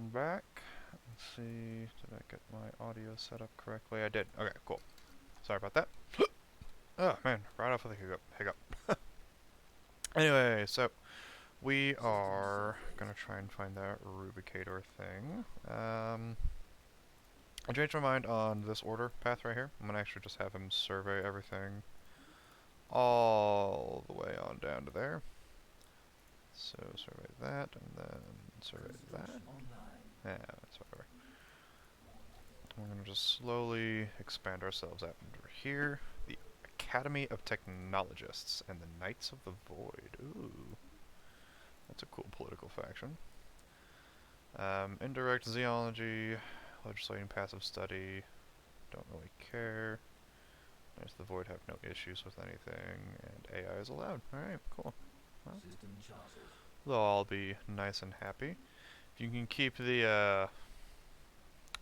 Welcome back. Let's see, did I get my audio set up correctly? I did. Okay, cool. Sorry about that. Oh man, right off with a hiccup. Anyway, so we are gonna try and find that Rubicator thing. I changed my mind on this order path right here. I'm gonna actually just have him survey everything all the way on down to there. So survey that, and then survey that. Yeah, that's whatever. We're going to just slowly expand ourselves out into here. The Academy of Technologists and the Knights of the Void. Ooh. That's a cool political faction. Indirect Zeology, Legislating Passive Study. Don't really care. Knights of the Void have no issues with anything. And AI is allowed. Alright, cool. Well, they'll all be nice and happy. If you can keep the,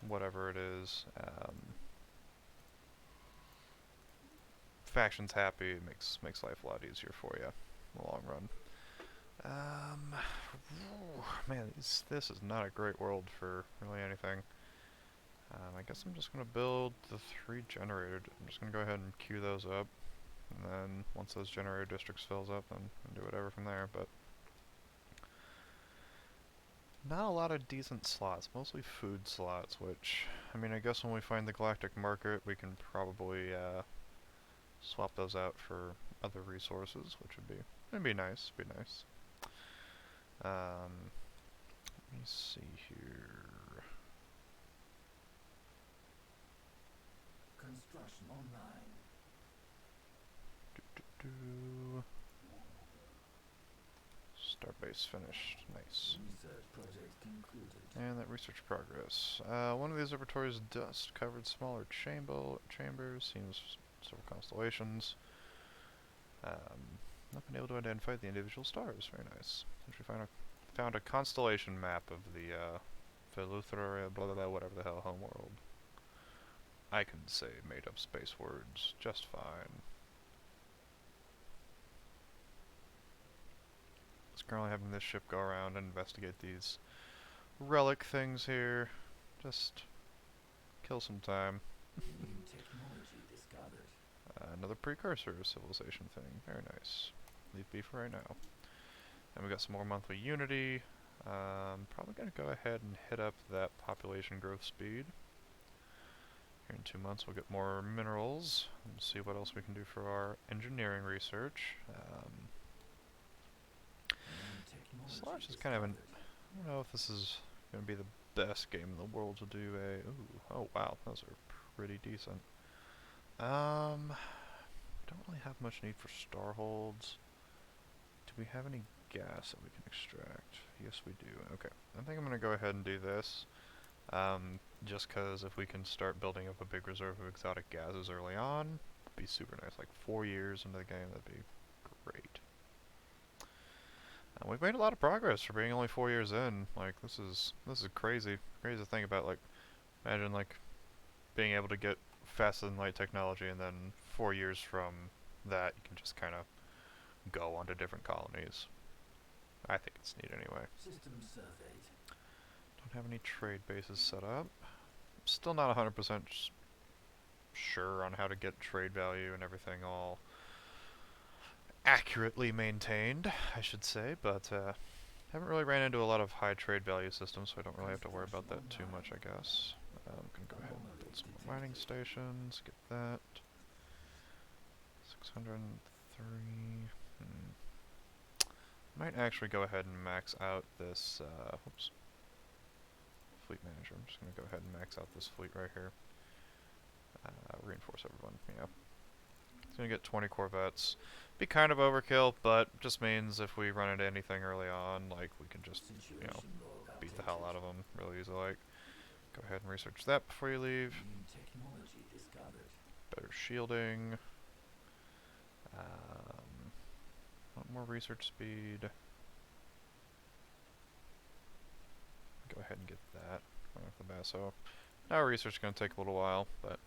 whatever it is, factions happy, it makes life a lot easier for you in the long run. Man, this is not a great world for really anything. I guess I'm just going to build the 3 generator. I'm just going to go ahead and queue those up. And then once those generator districts fills up, then do whatever from there. But not a lot of decent slots, mostly food slots, which, I mean, I guess when we find the galactic market, we can probably swap those out for other resources, which would be nice. Be nice. Let me see here. Construction online. Starbase finished. Nice. Research project concluded. And that research progress. One of these observatories dust-covered smaller chambers, seems several constellations. Not been able to identify the individual stars. Very nice. Actually found a constellation map of the Veluthra, blah blah blah, whatever the hell, homeworld. I can say made-up space words just fine. Just currently having this ship go around and investigate these relic things here. Just kill some time. New technology discovered. Another precursor civilization thing. Very nice. Leave be for right now. And we got some more monthly unity. Probably gonna go ahead and hit up that population growth speed. Here in 2 months we'll get more minerals and see what else we can do for our engineering research. Slash is kind of an... I don't know if this is going to be the best game in the world to do a... Ooh, oh wow, those are pretty decent. Don't really have much need for star holds. Do we have any gas that we can extract? Yes we do. Okay, I think I'm going to go ahead and do this. Just because if we can start building up a big reserve of exotic gases early on, it'd be super nice. Like 4 years into the game, that'd be great. We've made a lot of progress for being only 4 years in. Like, this is crazy. Crazy to think about. Like, imagine like being able to get faster than light technology, and then 4 years from that, you can just kind of go onto different colonies. I think it's neat anyway. System surveyed. Don't have any trade bases set up. I'm still not 100% sure on how to get trade value and everything all accurately maintained, I should say, but haven't really ran into a lot of high trade value systems, so I don't really have to worry about that too much, I guess. I'm gonna go ahead and build some more mining stations, get that. 603. Might actually go ahead and max out this, whoops. Fleet manager. I'm just gonna go ahead and max out this fleet right here. Reinforce everyone, yeah. It's gonna get 20 corvettes. Be kind of overkill, but just means if we run into anything early on, like, we can just, you know, beat the hell out of them really easily. Like, go ahead and research that before you leave. New technology discovered. Better shielding. Want more research speed. Go ahead and get that right off the bat. So now research is going to take a little while, but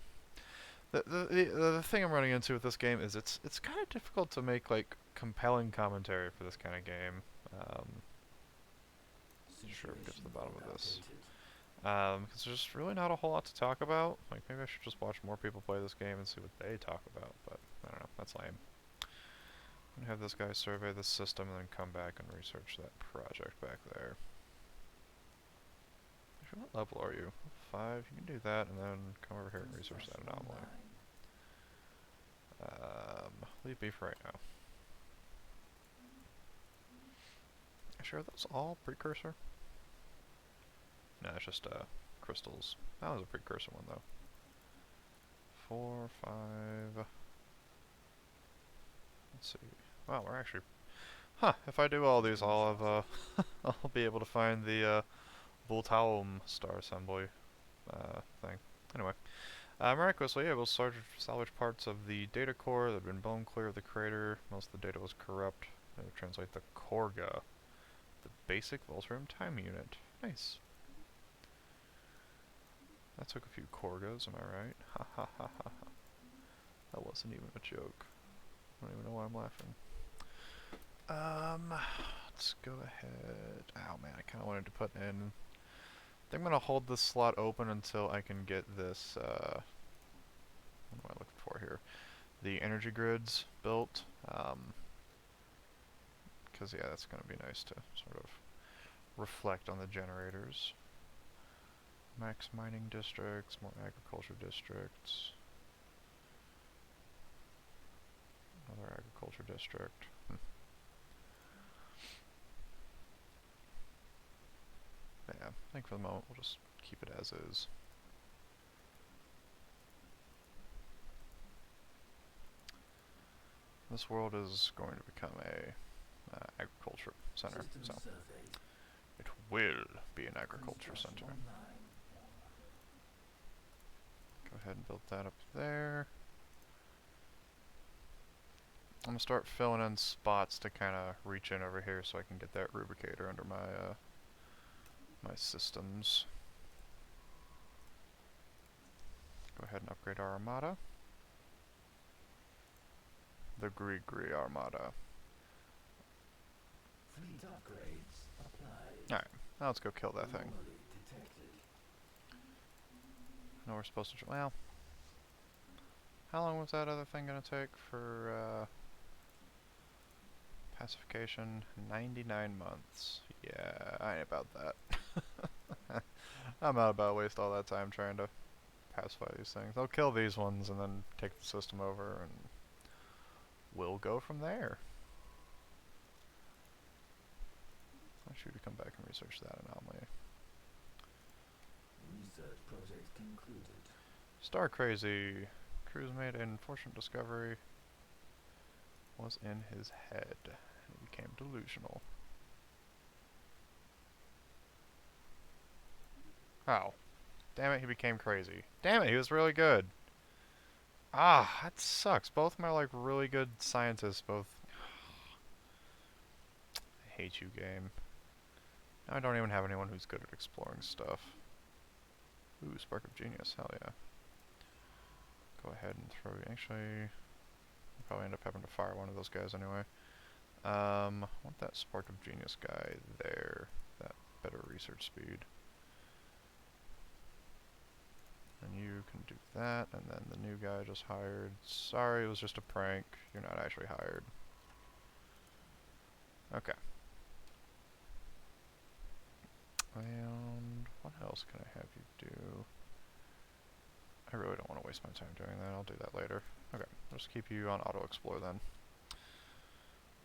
the thing I'm running into with this game is it's kind of difficult to make like compelling commentary for this kind of game. sure we get to the Situation bottom log of this. updated. Because there's just really not a whole lot to talk about. Like, maybe I should just watch more people play this game and see what they talk about, but I don't know, that's lame. I'm gonna have this guy survey the system and then come back and research that project back there. Actually, what level are you? 5? You can do that and then come over here and research that Construction anomaly. online. Leave B for right now. Actually, are those all precursor? No, it's just crystals. That was a precursor one though. 4, 5. Let's see. Wow, we're actually. Huh. If I do all these, I'll have I'll be able to find the Voltaum star assembly thing. Anyway, miraculously, I will salvage parts of the data core that had been blown clear of the crater. Most of the data was corrupt. I will translate the Korga, the basic Voltrum time unit. Nice. That took a few Korgas, am I right? Ha ha ha ha ha. That wasn't even a joke. I don't even know why I'm laughing. Let's go ahead. Oh man, I kind of wanted to put in. I think I'm gonna hold this slot open until I can get this. What am I looking for here? The energy grids built. Because yeah, that's gonna be nice to sort of reflect on the generators. Max mining districts, more agriculture districts. Another agriculture district. But yeah, I think for the moment we'll just keep it as is. This world is going to become a agriculture center, System so surveyed. it will be an agriculture Construction center. online. Go ahead and build that up there. I'm gonna start filling in spots to kind of reach in over here so I can get that Rubicator under my my systems. Go ahead and upgrade our armada. The Gree armada. Fleet upgrades applied. Alright, now let's go kill that thing. Anomaly detected. I know we're supposed to. Well, how long was that other thing gonna take for pacification? 99 months. Yeah, I ain't about that. I'm not about to waste all that time trying to pacify these things. I'll kill these ones and then take the system over and we'll go from there. I should come back and research that anomaly. Research project concluded. Star Crazy. Cruz made an unfortunate discovery. Was in his head. He became delusional. Oh. Damn it, he became crazy. Damn it, he was really good. Ah, that sucks. Both my, like, really good scientists both... I hate you, game. Now I don't even have anyone who's good at exploring stuff. Ooh, Spark of Genius, hell yeah. Go ahead and throw... Actually, I'll probably end up having to fire one of those guys anyway. I want that Spark of Genius guy there. That better research speed. And you can do that, and then the new guy just hired. Sorry, it was just a prank. You're not actually hired. Okay. And what else can I have you do? I really don't want to waste my time doing that. I'll do that later. Okay, I'll just keep you on auto explore then.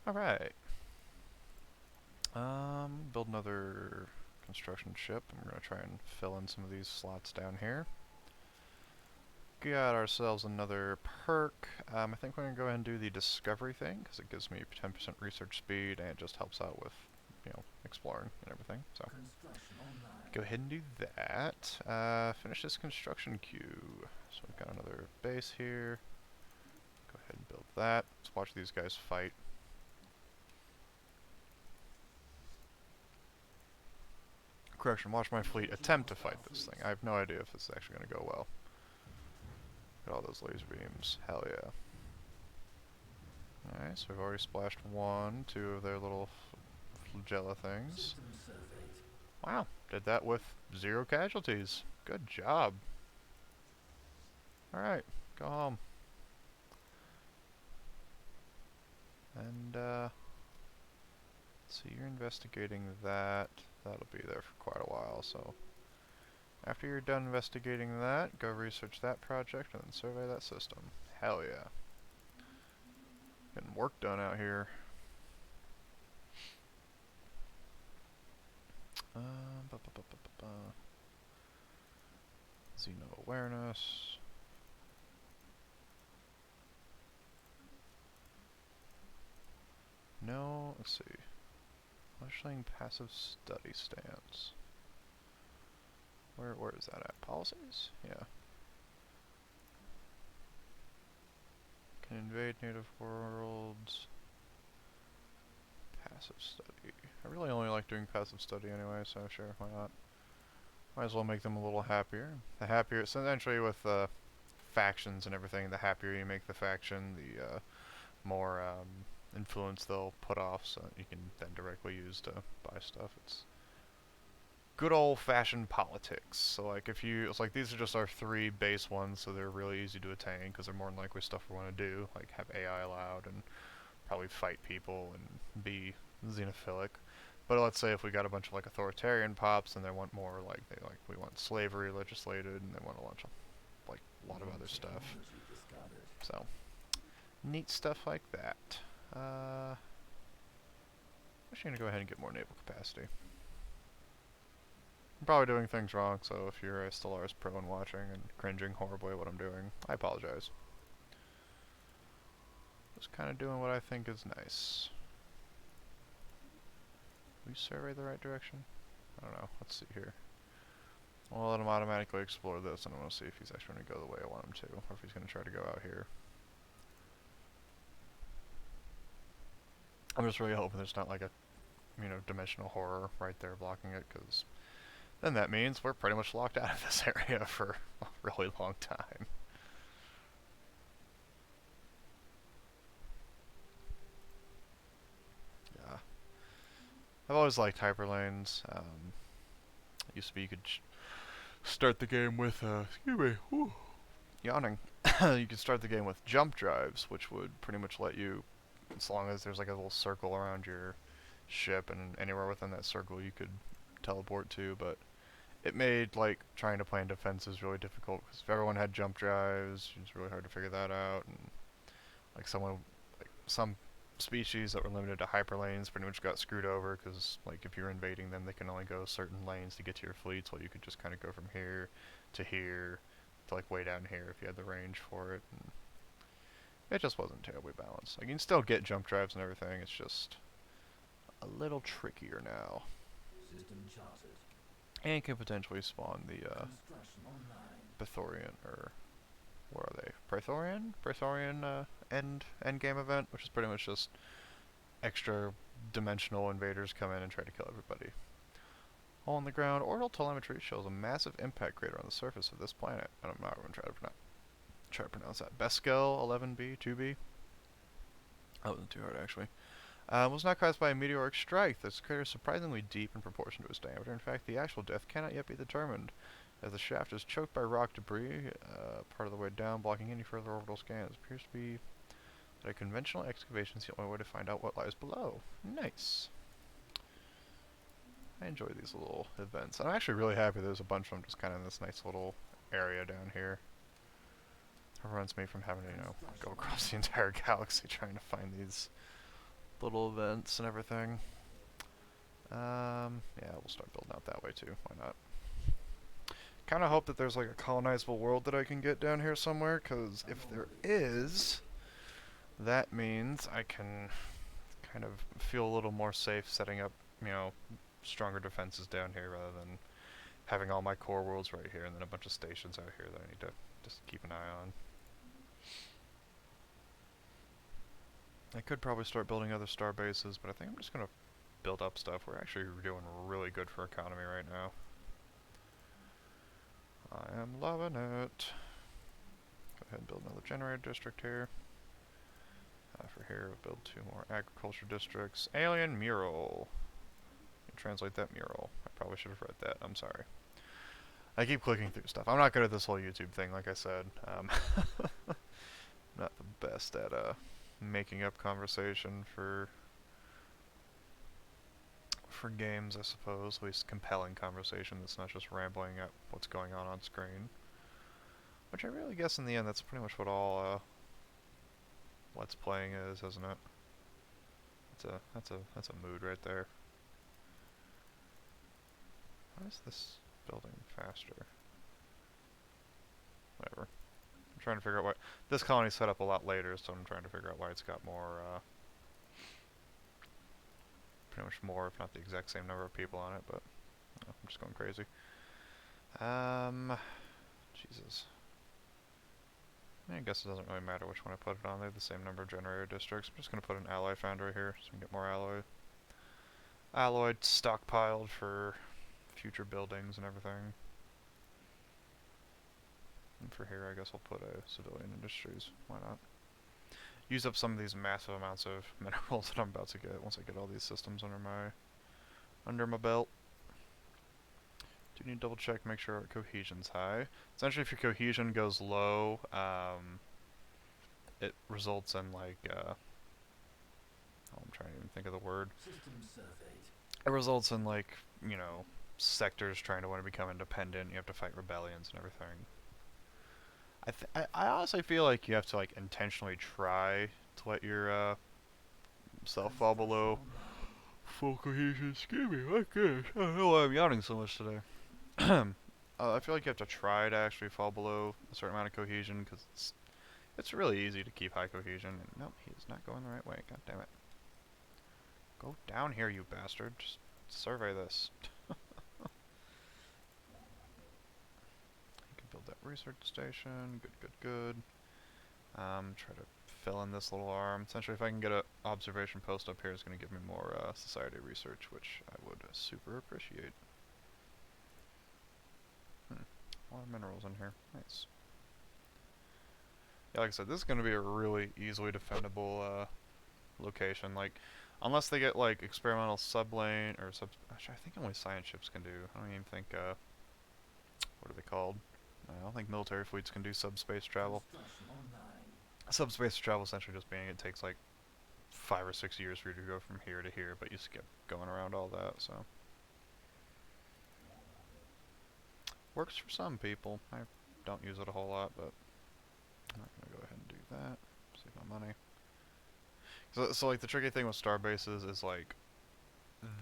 Alright. Build another construction ship. I'm gonna try and fill in some of these slots down here. Got ourselves another perk. I think we're gonna go ahead and do the discovery thing because it gives me 10% research speed and it just helps out with, you know, exploring and everything. So Construction online. go ahead and do that. Finish this construction queue. So we've got another base here. Go ahead and build that. Let's watch these guys fight. Correction, watch my fleet attempt to fight this thing. I have no idea if this is actually going to go well. Look at all those laser beams. Hell yeah. Alright, so we've already splashed 1, 2 of their little flagella things. System surveyed. Wow, did that with 0 casualties. Good job. Alright, go home. And, so you're investigating that. That'll be there for quite a while, so... After you're done investigating that, go research that project and then survey that system. Hell yeah. Getting work done out here. Ba -ba -ba -ba -ba -ba. Xeno awareness. No, let's see. Fledgling passive study stance. Where is that at? Policies? Yeah. Can invade native worlds. Passive study. I really only like doing passive study anyway, so sure, why not? Might as well make them a little happier. The happier, so essentially with factions and everything, the happier you make the faction, the more influence they'll put off, so you can then directly use to buy stuff. It's good old-fashioned politics. So like if you, it's like these are just our 3 base ones, so they're really easy to attain because they're more than likely stuff we want to do, like have AI allowed and probably fight people and be xenophilic. But let's say if we got a bunch of like authoritarian pops and they want more like we want slavery legislated and they want a bunch of like a lot of other stuff. So neat stuff like that. I'm actually gonna go ahead and get more naval capacity. I'm probably doing things wrong, so if you're a Stellaris pro and watching and cringing horribly at what I'm doing, I apologize. Just kind of doing what I think is nice. We survey the right direction? I don't know. Let's see here. I'll let him automatically explore this, and I want to see if he's actually going to go the way I want him to, or if he's going to try to go out here. I'm just really hoping there's not like a, dimensional horror right there blocking it, because then that means we're pretty much locked out of this area for a really long time. Yeah. I've always liked hyperlanes. It used to be you could start the game with, excuse me, whew, yawning. You could start the game with jump drives, which would pretty much let you, as long as there's like a little circle around your ship, and anywhere within that circle you could teleport to, but it made like trying to plan defenses really difficult because if everyone had jump drives, it was really hard to figure that out, and like some species that were limited to hyperlanes pretty much got screwed over because like if you're invading them, they can only go certain lanes to get to your fleets, while you could just kind of go from here to like way down here if you had the range for it. And it just wasn't terribly balanced. Like you can still get jump drives and everything, it's just a little trickier now. System charted. And can potentially spawn the Construction online. Bethorian, or what are they? Praetorian end game event, which is pretty much just extra dimensional invaders come in and try to kill everybody. Hole in the ground. Orbital telemetry shows a massive impact crater on the surface of this planet. And I'm not going to try to pronounce that. Beskel 11B 2B. That wasn't too hard actually. Was not caused by a meteoric strike. This crater is surprisingly deep in proportion to its diameter. In fact, the actual depth cannot yet be determined, as the shaft is choked by rock debris, part of the way down, blocking any further orbital scans. It appears to be that a conventional excavation is the only way to find out what lies below. Nice. I enjoy these little events. I'm actually really happy there's a bunch of them just kind of in this nice little area down here. It prevents me from having to, go across the entire galaxy trying to find these little events and everything. Yeah, we'll start building out that way too. Why not? Kind of hope that there's like a colonizable world that I can get down here somewhere, because if there is, that means I can kind of feel a little more safe setting up, stronger defenses down here rather than having all my core worlds right here and then a bunch of stations out here that I need to just keep an eye on. I could probably start building other star bases, but I think I'm just going to build up stuff. We're actually doing really good for economy right now. I am loving it. Go ahead and build another generator district here. For here, we'll build 2 more agriculture districts. Alien mural. translate that mural. I probably should have read that. I'm sorry. I keep clicking through stuff. I'm not good at this whole YouTube thing, like I said. Not the best at making up conversation for games, I suppose. At least compelling conversation that's not just rambling at what's going on screen. Which I really guess in the end that's pretty much what all Let's Playing is, isn't it? That's a mood right there. Why is this building faster? Whatever. I'm trying to figure out why this colony's set up a lot later, so I'm trying to figure out why it's got more pretty much more, if not the exact same number of people on it, but I'm just going crazy. Jesus. I guess it doesn't really matter which one I put it on. They have the same number of generator districts. I'm just going to put an alloy foundry here so we can get more alloy stockpiled for future buildings and everything. And for here, I guess I'll put a civilian industries. Why not? Use up some of these massive amounts of minerals that I'm about to get once I get all these systems under my belt. Do need to double check, make sure our cohesion's high. Essentially, if your cohesion goes low, it results in like, I'm trying to even think of the word. System surveyed. It results in like, you know, sectors trying to want to become independent. You have to fight rebellions and everything. I honestly feel like you have to like intentionally try to let your self fall below full cohesion. Excuse me, my gosh, I don't know why I'm yawning so much today. I feel like you have to try to actually fall below a certain amount of cohesion because it's really easy to keep high cohesion. And nope, he's not going the right way. God damn it! Go down here, you bastard! Just survey this. You can build that research station. Good, good, good. Try to fill in this little arm. Essentially, if I can get an observation post up here, it's going to give me more society research, which I would super appreciate. A lot of minerals in here. Nice. Yeah, like I said, this is going to be a really easily defendable location. Like, unless they get like experimental sublane or sub. Actually, I think only science ships can do. I don't even think. What are they called? I don't think military fleets can do subspace travel. Subspace travel essentially just being it takes like 5 or 6 years for you to go from here to here, but you skip going around all that. So works for some people. I don't use it a whole lot, but I'm not gonna go ahead and do that. Save my money. So like the tricky thing with star bases is like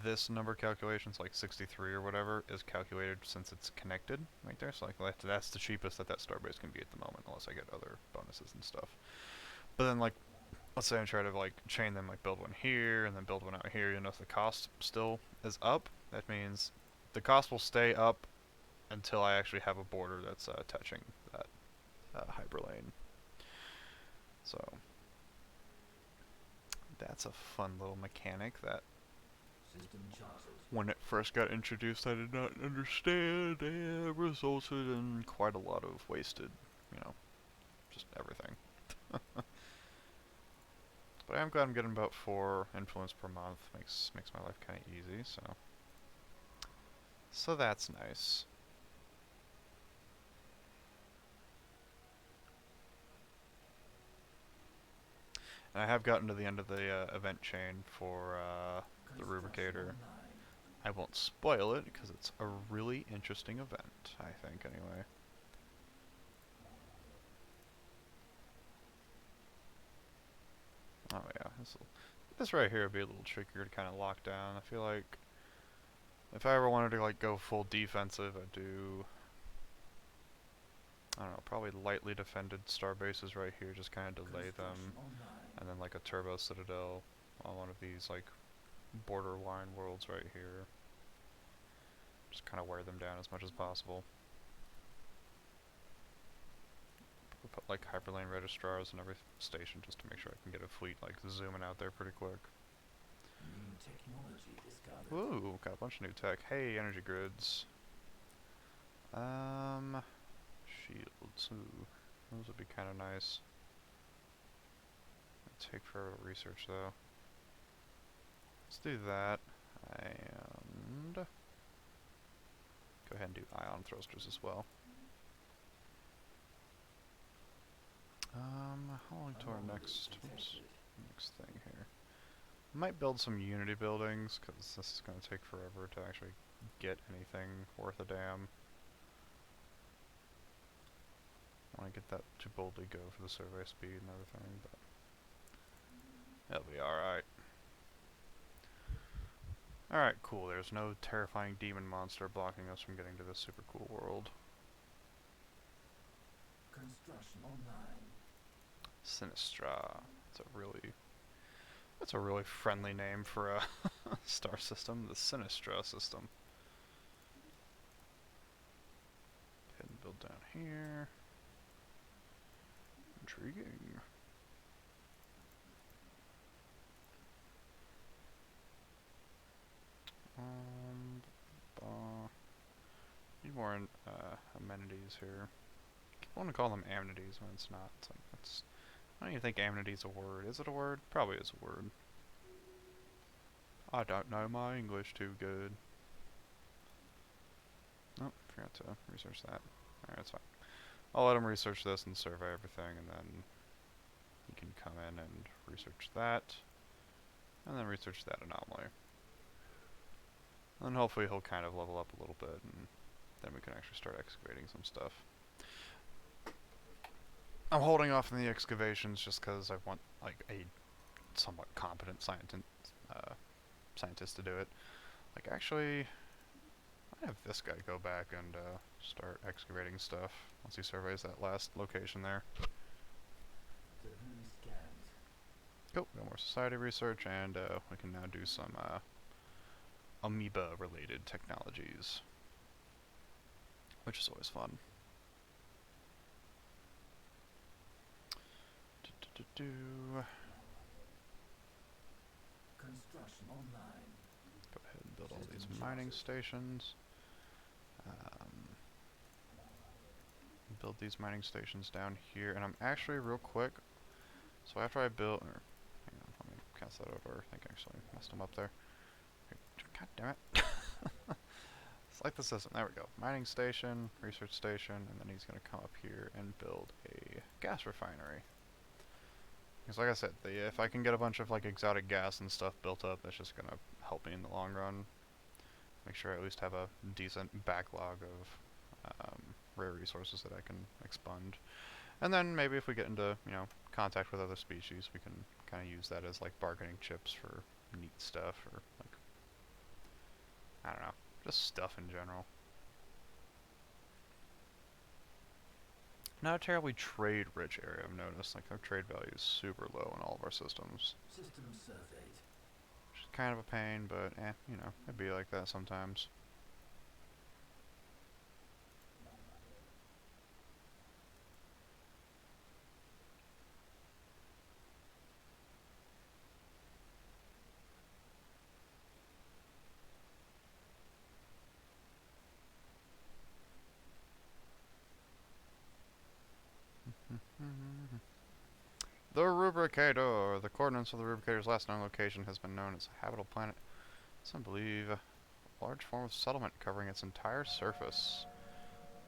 this number calculations, like 63 or whatever, is calculated since it's connected right there. So like that's the cheapest that star base can be at the moment, unless I get other bonuses and stuff. But then like, let's say I try to like chain them, like build one here and then build one out here. You know, if the cost still is up, that means the cost will stay up until I actually have a border that's touching that hyperlane. So that's a fun little mechanic that when it first got introduced I did not understand, and resulted in quite a lot of wasted, you know, just everything. But I'm glad I'm getting about 4 influence per month. Makes my life kind of easy, so that's nice. And I have gotten to the end of the event chain for the Rubicator. I won't spoil it because it's a really interesting event, I think, anyway. Oh yeah, this right here would be a little trickier to kind of lock down. I feel like if I ever wanted to like go full defensive, I'd do, I don't know, probably lightly defended star bases right here, just kind of delay them, and then like a turbo citadel on one of these like borderline worlds right here. Just kind of wear them down as much as possible. We'll put like hyperlane registrars in every station just to make sure I can get a fleet like zooming out there pretty quick. New technology discovered. Ooh, got a bunch of new tech. Hey, energy grids. Shields. Ooh, those would be kind of nice. It'd take forever to research though. Let's do that. I am And go ahead and do ion thrusters as well. How long to our next thing here? I might build some Unity buildings, because this is going to take forever to actually get anything worth a damn. I want to get that to boldly go for the survey speed and everything, but that'll be alright. Alright, cool. There's no terrifying demon monster blocking us from getting to this super cool world. Construction online. Sinistra. That's a really friendly name for a star system, the Sinistra system. Go ahead and build down here. Intriguing. Need more amenities here. I want to call them amenities when it's not. It's like, I don't even think amenity is a word. Is it a word? Probably is a word. I don't know my English too good. Oh, forgot to research that. Alright, that's fine. I'll let him research this and survey everything, and then he can come in and research that, and then research that anomaly. And then hopefully he'll kind of level up a little bit, and then we can actually start excavating some stuff. I'm holding off on the excavations just because I want like a somewhat competent scientist to do it. Like actually, I have this guy go back and start excavating stuff once he surveys that last location there. Debris scanned. Cool, got more society research, and we can now do some amoeba-related technologies, which is always fun. Construction online. Go ahead and build all these mining stations. Build these mining stations down here, and I'm actually real quick. So after I build, or hang on, let me cast that over. I think I actually messed them up there. God damn it! It's like the system. There we go. Mining station, research station, and then he's gonna come up here and build a gas refinery. Because like I said, if I can get a bunch of like exotic gas and stuff built up, that's just gonna help me in the long run. Make sure I at least have a decent backlog of rare resources that I can expund. And then maybe if we get into, contact with other species, we can kind of use that as like bargaining chips for neat stuff, or like, I don't know, just stuff in general. Not a terribly trade-rich area, I've noticed. Like, our trade value is super low in all of our systems. System surveyed. Which is kind of a pain, but, it'd be like that sometimes. The Rubicator! The coordinates of the Rubicator's last known location has been known as a habitable planet. Some believe a large form of settlement covering its entire surface.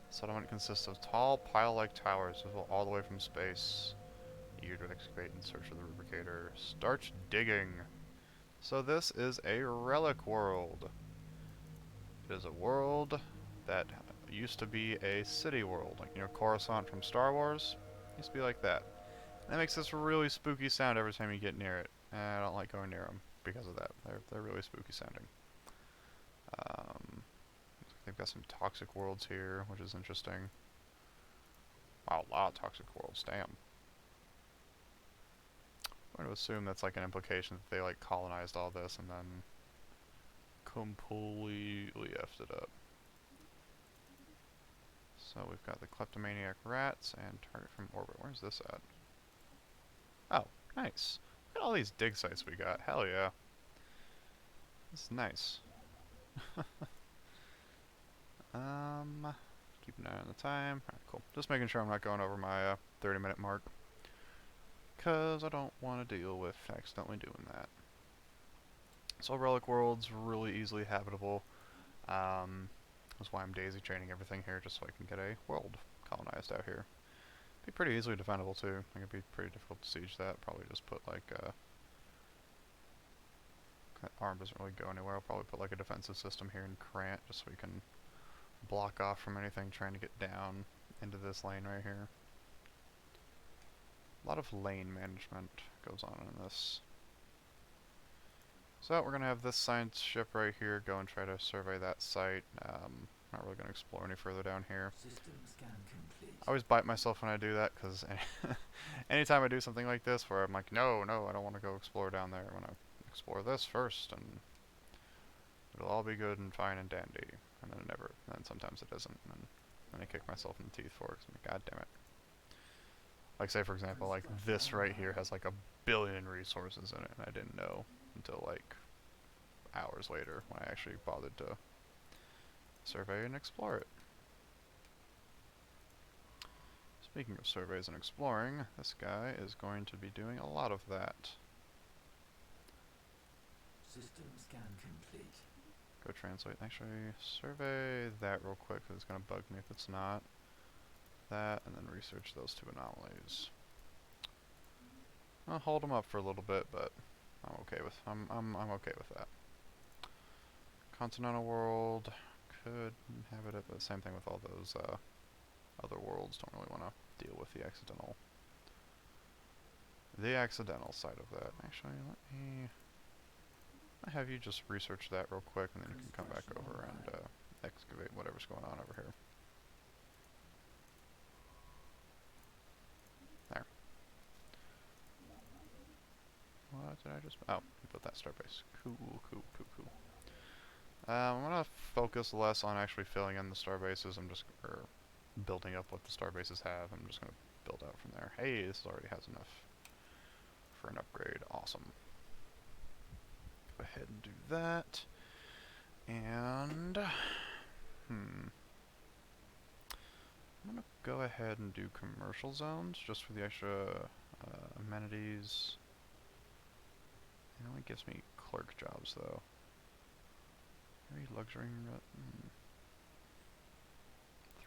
The settlement consists of tall, pile-like towers visible all the way from space. Eager to excavate in search of the Rubicator. Start digging! So this is a relic world. It is a world that used to be a city world. Like, Coruscant from Star Wars? Used to be like that. And that makes this really spooky sound every time you get near it. And I don't like going near them because of that. They're really spooky sounding. They've got some toxic worlds here, which is interesting. Wow, a lot of toxic worlds, damn. I'm going to assume that's like an implication that they like colonized all this and then completely effed it up. So we've got the kleptomaniac rats and target from orbit. Where's this at? Oh, nice. Look at all these dig sites we got. Hell yeah. This is nice. Keep an eye on the time. Alright, cool. Just making sure I'm not going over my 30-minute mark. Because I don't want to deal with accidentally doing that. So Relic World's really easily habitable. That's why I'm daisy training everything here, just so I can get a world colonized out here. Be pretty easily defendable too. I think it'd be pretty difficult to siege that. Probably just put like that arm doesn't really go anywhere. I'll probably put like a defensive system here in Krant, just so we can block off from anything trying to get down into this lane right here. A lot of lane management goes on in this. So we're going to have this science ship right here go and try to survey that site. Not really going to explore any further down here. System scan complete. I always bite myself when I do that, because anytime I do something like this where I'm like, no, I don't want to go explore down there. I want to explore this first, and it'll all be good and fine and dandy. And then then sometimes it isn't, and then I kick myself in the teeth for it, because I'm like, god damn it. Like, say for example, like this right here has like 1,000,000,000 resources in it, and I didn't know until like hours later when I actually bothered to survey and explore it. Speaking of surveys and exploring, this guy is going to be doing a lot of that. System scan complete. Go translate. Actually, survey that real quick, because it's going to bug me if it's not. That, and then research those two anomalies. I'll hold them up for a little bit, but I'm okay with I'm okay with that. Continental world could inhabit it, but same thing with all those other worlds. Don't really want to deal with the accidental side of that. Actually, let me have you just research that real quick, and then you can come back over and excavate whatever's going on over here. There. What did I just... Oh, you built that starbase. Cool. I'm gonna focus less on actually filling in the starbases. Or building up what the starbases have. I'm just gonna build out from there. Hey, this already has enough for an upgrade. Awesome. Go ahead and do that. And I'm gonna go ahead and do commercial zones just for the extra amenities. It only gives me clerk jobs though. Very luxury.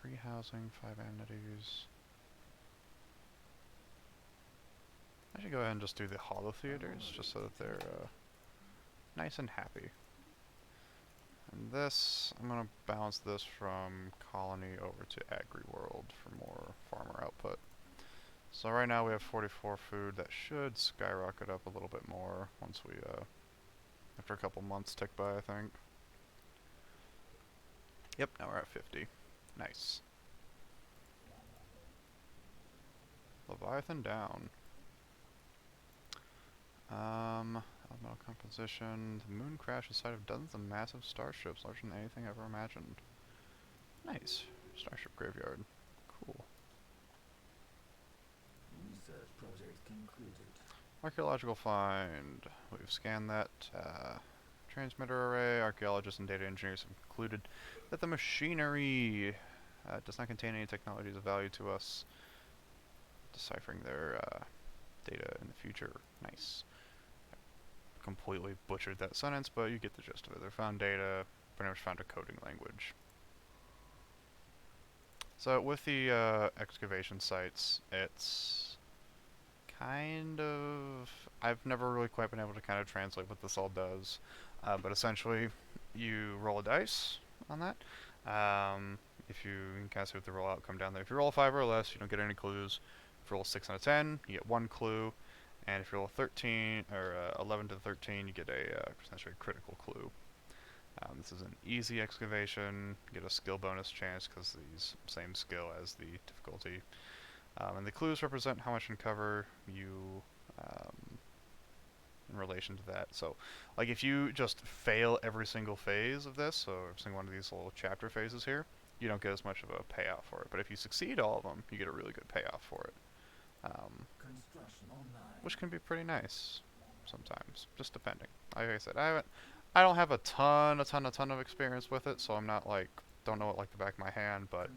3 housing, 5 amenities. I should go ahead and just do the holo theaters, just so that they're nice and happy. And this, I'm going to balance this from colony over to agri-world for more farmer output. So right now we have 44 food. That should skyrocket up a little bit more once we, after a couple months tick by, I think. Yep, now we're at 50. Nice. Leviathan down. Elemental composition. The moon crash is the site of dozens of massive starships, larger than anything ever imagined. Nice. Starship graveyard. Cool. Research project concluded. Archaeological find. We've scanned that transmitter array. Archaeologists and data engineers have concluded that the machinery does not contain any technologies of value to us. Deciphering their data in the future. Nice. Completely butchered that sentence, but you get the gist of it. They found data, pretty much found a coding language. So with the excavation sites, it's kind of... I've never really quite been able to kind of translate what this all does, but essentially you roll a dice on that. If you can kind of see what the roll outcome down there. If you roll a 5 or less, you don't get any clues. If you roll a 6 out of 10, you get 1 clue. And if you roll a 13 or 11 to 13, you get a potentially critical clue. This is an easy excavation. You get a skill bonus chance because the same skill as the difficulty. And the clues represent how much uncover you in relation to that. So, like if you just fail every single phase of this, so every single one of these little chapter phases here, you don't get as much of a payoff for it. But if you succeed all of them, you get a really good payoff for it. Construction online. Which can be pretty nice sometimes, just depending. Like I said, I don't have a ton of experience with it, so I'm not like, don't know it like the back of my hand, but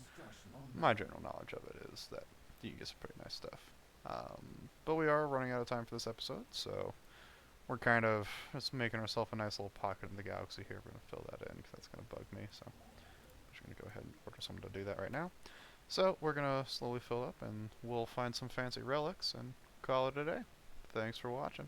my general knowledge of it is that you can get some pretty nice stuff. But we are running out of time for this episode, so we're kind of just making ourselves a nice little pocket in the galaxy here. We're going to fill that in because that's going to bug me. So I'm just going to go ahead and order someone to do that right now. So we're going to slowly fill up and we'll find some fancy relics and call it a day. Thanks for watching.